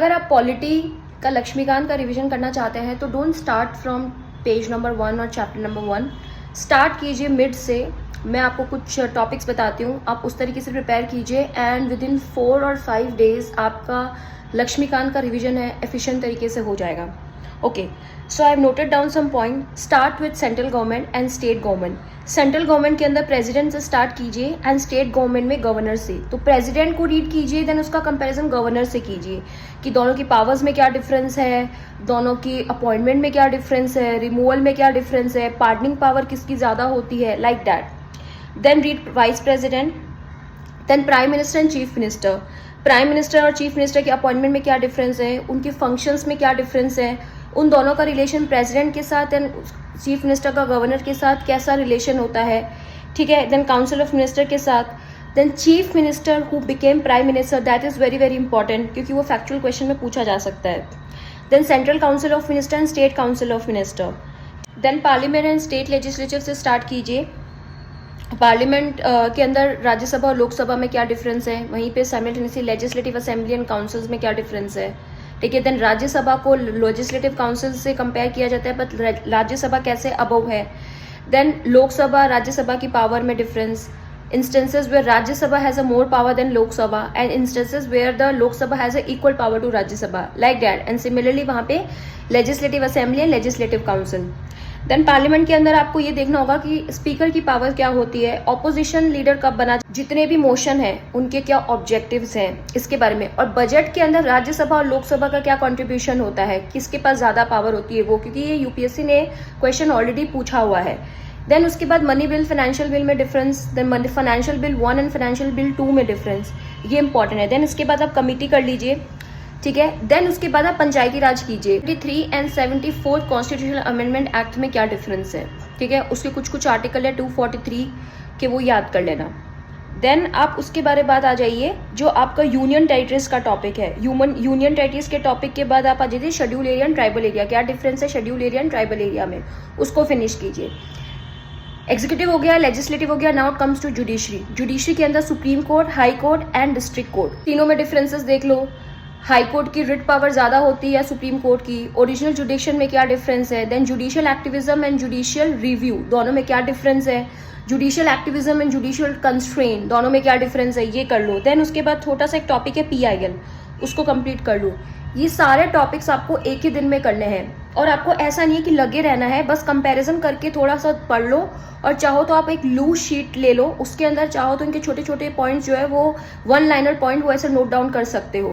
अगर आप पॉलिटी का लक्ष्मीकांत का रिवीजन करना चाहते हैं तो don't start from page number 1 और चैप्टर नंबर 1, स्टार्ट कीजिए मिड से। मैं आपको कुछ टॉपिक्स बताती हूँ, आप उस तरीके से प्रिपेयर कीजिए एंड विद इन 4 और 5 डेज आपका लक्ष्मीकांत का रिवीजन है एफिशिएंट तरीके से हो जाएगा। Okay, so I have noted down some point. Start with central government and state government. Central government के अंदर प्रेसिडेंट से स्टार्ट कीजिए एंड स्टेट गवर्नमेंट में गवर्नर से। तो प्रेसिडेंट को रीड कीजिए, देन उसका कंपैरिजन गवर्नर से कीजिए कि दोनों की पावर्स में क्या डिफरेंस है, दोनों की अपॉइंटमेंट में क्या डिफरेंस है, रिमूवल में क्या डिफरेंस है, पार्डनिंग पावर किसकी ज़्यादा होती है, like that. Then read vice president, then prime minister and chief minister. Prime minister और चीफ मिनिस्टर के अपॉइंटमेंट में क्या डिफरेंस है, उनके फंक्शंस में क्या डिफरेंस है, उन दोनों का रिलेशन प्रेसिडेंट के साथ एंड चीफ मिनिस्टर का गवर्नर के साथ कैसा रिलेशन होता है, ठीक है। देन काउंसिल ऑफ मिनिस्टर के साथ, then chief minister who became prime minister, that is very very important क्योंकि वो फैक्चुअल क्वेश्चन में पूछा जा सकता है। Then central council of minister and state council of minister. Then parliament and state legislature से स्टार्ट कीजिए। पार्लियामेंट के अंदर राज्यसभा और लोकसभा में क्या डिफरेंस है, वहीं पे simultaneously legislative assembly and councils में क्या डिफरेंस है, ठीक है। देन राज्यसभा को लेजिस्लेटिव काउंसिल से कंपेयर किया जाता है बट राज्यसभा कैसे अबव है। देन लोकसभा राज्यसभा की पावर में difference, instances where Rajya Sabha has a more power than Lok Sabha and instances where the Lok Sabha has a equal power to Rajya Sabha, like that. And similarly वहाँ पे legislative assembly and legislative council. Then parliament के अंदर आपको ये देखना होगा कि स्पीकर की पावर क्या होती है, ऑपोजिशन लीडर कब बना, जितने भी मोशन है उनके क्या ऑब्जेक्टिव्स हैं इसके बारे में, और बजट के अंदर राज्यसभा और लोकसभा का क्या कंट्रीब्यूशन होता है, किसके पास ज्यादा पावर होती है वो, क्योंकि ये यूपीएससी ने क्वेश्चन ऑलरेडी पूछा हुआ है। देन उसके बाद मनी बिल फाइनेंशियल बिल में difference, then financial bill 1 and financial bill 2 में डिफरेंस, ये इंपॉर्टेंट है। देन इसके बाद आप कमिटी कर लीजिए, ठीक है। देन उसके बाद आप पंचायती राज कीजिए। 73 एंड 74 कॉन्स्टिट्यूशनल अमेंडमेंट एक्ट में क्या डिफरेंस है, ठीक है। उसके कुछ कुछ आर्टिकल है 243 के, वो याद कर लेना। देन आप उसके बारे बाद आ जाइए जो आपका यूनियन टेरिटरीज का टॉपिक है। यूनियन टेरिटरीज के टॉपिक के बाद आप आ जाइए schedule area and tribal area, क्या डिफरेंस है schedule area and tribal area में, उसको फिनिश कीजिए। एग्जीक्यूटिव हो गया, लेजिस्लेटिव हो गया, now it comes to judiciary. Judiciary के अंदर supreme court, high court and district court, तीनों में डिफरेंसेस देख लो। हाई कोर्ट की रिट पावर ज्यादा होती है सुप्रीम कोर्ट की। ओरिजिनल जुडिक्शन में क्या डिफरेंस है, then judicial activism and judicial review दोनों में क्या डिफरेंस है, judicial activism and judicial constraint दोनों में क्या डिफरेंस है, ये कर लो। देन उसके बाद छोटा सा एक टॉपिक है PIL, उसको कंप्लीट कर लो। ये सारे टॉपिक्स आपको एक ही दिन में करने हैं और आपको ऐसा नहीं है कि लगे रहना है, बस कंपैरिजन करके थोड़ा सा पढ़ लो, और चाहो तो आप एक लूज शीट ले लो, उसके अंदर चाहो तो इनके छोटे छोटे पॉइंट्स जो है वो 1 लाइनर पॉइंट वो ऐसे नोट डाउन कर सकते हो।